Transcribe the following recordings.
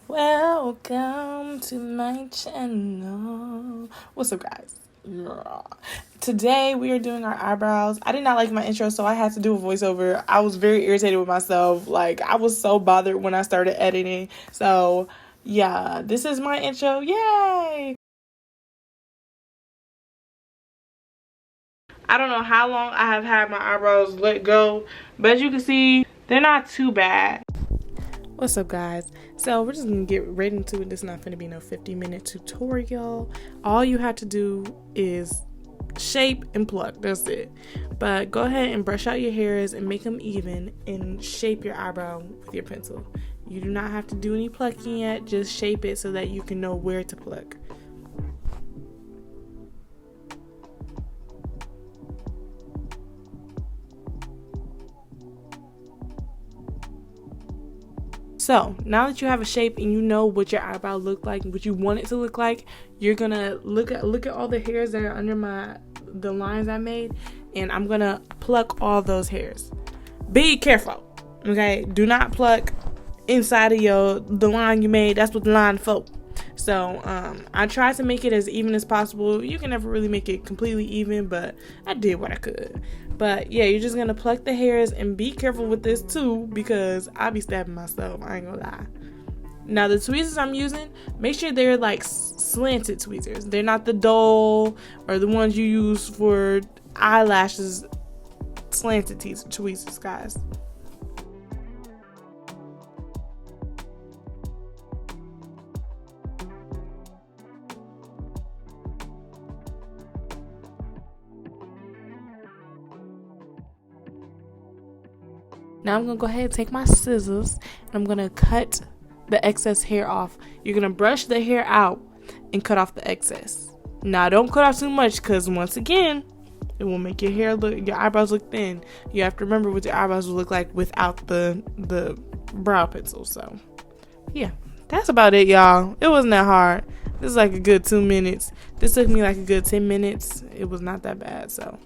Welcome to my channel. What's up, guys? Yeah. Today we are doing our eyebrows. I did not like my intro, so I had to do a voiceover. I was very irritated with myself. Like, I was so bothered when I started editing. So yeah, this is my intro. Yay! I don't know how long I have had my eyebrows let go, but as you can see, they're not too bad. What's up, guys? So we're just gonna get right into it. This is not gonna be no 50-minute tutorial. All you have to do is shape and pluck. That's it. But go ahead and brush out your hairs and make them even and shape your eyebrow with your pencil. You do not have to do any plucking yet. Just shape it so that you can know where to pluck. So now that you have a shape and you know what your eyebrow look like, what you want it to look like, you're gonna look at all the hairs that are under the lines I made, and I'm gonna pluck all those hairs. Be careful, okay? Do not pluck inside of the line you made. That's what the line for. So I tried to make it as even as possible. You can never really make it completely even, but I did what I could. But yeah, you're just gonna pluck the hairs and be careful with this too, because I be stabbing myself. I ain't gonna lie. Now the tweezers I'm using, make sure they're like slanted tweezers. They're not the dull or the ones you use for eyelashes. Slanted tweezers, guys. Now I'm going to go ahead and take my scissors and I'm going to cut the excess hair off. You're going to brush the hair out and cut off the excess. Now don't cut off too much, because once again, it will make your eyebrows look thin. You have to remember what your eyebrows will look like without the brow pencil. So yeah, that's about it, y'all. It wasn't that hard. This is like a good 2 minutes. This took me like a good 10 minutes. It was not that bad. So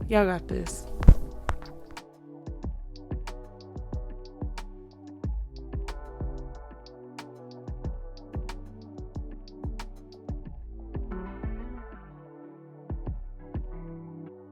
y'all got this.